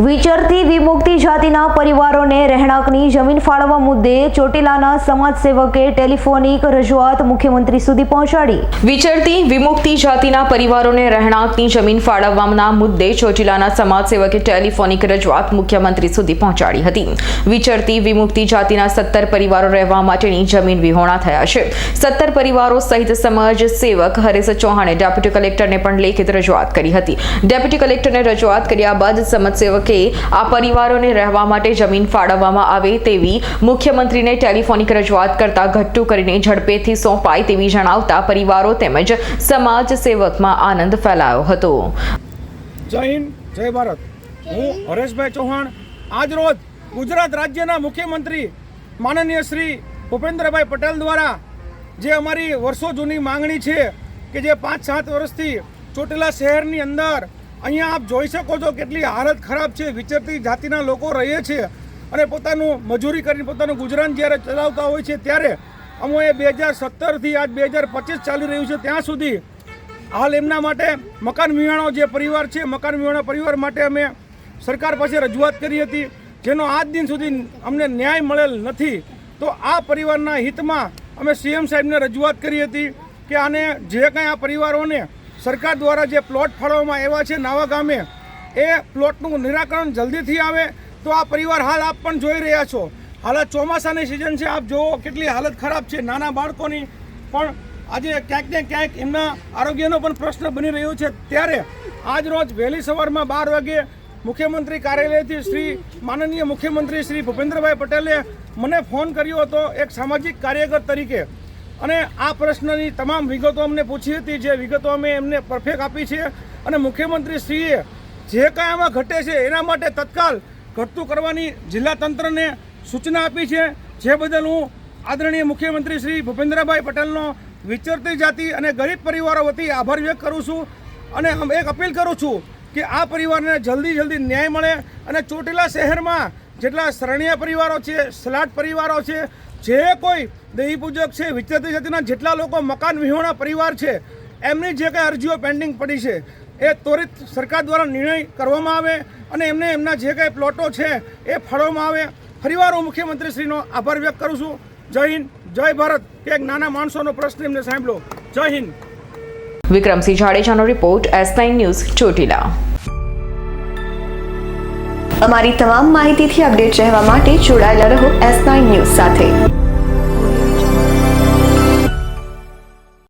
વિચરતી વિમુક્તિ જાતિના પરિવારોને રહેણાંકની જમીન ફાળવવા મુદ્દે ચોટીલાના સમાજસેવકે ટેલિફોનિક રજૂઆત મુખ્યમંત્રી સુધી પહોંચાડી। વિચરતી વિમુક્તિ જાતિના પરિવારોને રહેણાંકની જમીન ફાળવવાના મુદ્દે ચોટીલાના સમાજસેવકે ટેલિફોનિક રજૂઆત મુખ્યમંત્રી સુધી પહોંચાડી હતી। વિચરતી વિમુક્તિ જાતિના 17 પરિવારો રહેવા માટેની જમીન વિહોણા થયા છે। 17 પરિવારો સહિત સમાજ સેવક હરેશ ચૌહાણે ડેપ્યુટી કલેક્ટરને પણ લેખિત રજૂઆત કરી હતી। ડેપ્યુટી કલેક્ટરને રજૂઆત કર્યા બાદ સમાજસેવકે આ પરિવારોને રહેવા માટે જમીન ફાળવવામાં આવે તેવી મુખ્યમંત્રીને ટેલિફોનિક રજૂઆત કરતા ઘટ્ટુ કરીને ઝડપેથી સોંપાય તેવી જણાવતા પરિવારો તેમજ સમાજ સેવકમાં આનંદ ફેલાયો હતો। જય હિન્દ, જય ભારત। હું હરેશભાઈ ચૌહાણ આજ રોજ ગુજરાત રાજ્યના મુખ્યમંત્રી માનનીય શ્રી ભૂપેન્દ્રભાઈ પટેલ દ્વારા જે અમારી વર્ષો જૂની માંગણી છે કે જે 5-7 વર્ષથી ચોટીલા શહેરની અંદર અહીંયા આપ જોઈ શકો છો કેટલી હાલત ખરાબ છે। વિચરતી જાતિના લોકો રહે છે અને પોતાનું મજૂરી કરીને પોતાનું ગુજરાન જ્યારે ચલાવતા હોય છે ત્યારે અમોએ 2017થી આજ 2025 ચાલી રહ્યું છે ત્યાં સુધી હાલ એમના માટે મકાન વિહોણો જે પરિવાર છે મકાન વિહોણા પરિવાર માટે અમે સરકાર પાસે રજૂઆત કરી હતી જેનો આજ દિન સુધી અમને ન્યાય મળેલ નથી। તો આ પરિવારના હિતમાં અમે સીએમ સાહેબને રજૂઆત કરી હતી કે આને જે કંઈ આ પરિવારોને સરકાર દ્વારા જે પ્લોટ ફાળવવામાં આવ્યા છે નાવા ગામે એ પ્લોટનું નિરાકરણ જલ્દીથી આવે તો આ પરિવાર હાલ આપ પણ જોઈ રહ્યા છો। હાલ ચોમાસાની સિઝન છે, આપ જુઓ કેટલી હાલત ખરાબ છે। નાના બાળકોની પણ આજે ક્યાંક ને ક્યાંક એમના આરોગ્યનો પણ પ્રશ્ન બની રહ્યો છે। ત્યારે આજ રોજ વહેલી સવારમાં 12 વાગે મુખ્યમંત્રી કાર્યાલયથી શ્રી માનનીય મુખ્યમંત્રી શ્રી ભૂપેન્દ્રભાઈ પટેલે મને ફોન કર્યો હતો એક સામાજિક કાર્યકર તરીકે અને આ પ્રશ્નની તમામ વિગતો અમને પૂછી હતી। જે વિગતો અમે એમને પરફેક્ટ આપી છે અને મુખ્યમંત્રી શ્રીએ જે કાંઈ આમાં ઘટે છે એના માટે તત્કાલ ઘટતું કરવાની જિલ્લા તંત્રને સૂચના આપી છે। જે બદલ હું આદરણીય મુખ્યમંત્રી શ્રી ભૂપેન્દ્રભાઈ પટેલનો વિચરતી જાતિ અને ગરીબ પરિવારો વતી આભાર વ્યક્ત કરું છું અને એક અપીલ કરું છું કે આ પરિવારને જલ્દી ન્યાય મળે અને ચોટીલા શહેરમાં જેટલા શરણિયા પરિવારો છે, સલાટ પરિવારો છે, જે કોઈ દેવી પૂજક છે, વિચરતી જાતિના જેટલા લોકો મકાન વિહોણા પરિવાર છે એમની જે કંઈ અરજીઓ પેન્ડિંગ પડી છે એ ત્વરિત સરકાર દ્વારા નિર્ણય કરવામાં આવે અને એમને એમના જે કંઈ પ્લોટો છે એ ફાળવવામાં આવે। ફરીવાર હું મુખ્યમંત્રીશ્રીનો આભાર વ્યક્ત કરું છું। જય હિન્દ, જય ભારત। કે એક નાના માણસોનો પ્રશ્ન એમને સાંભળો। જય હિન્દ। વિક્રમસિંહ જાડેજાનો રિપોર્ટ, S9 ન્યૂઝ, ચોટીલા। અમારી તમામ માહિતીથી અપડેટ રહેવા માટે જોડાયેલા રહો S9 ન્યૂઝ સાથે।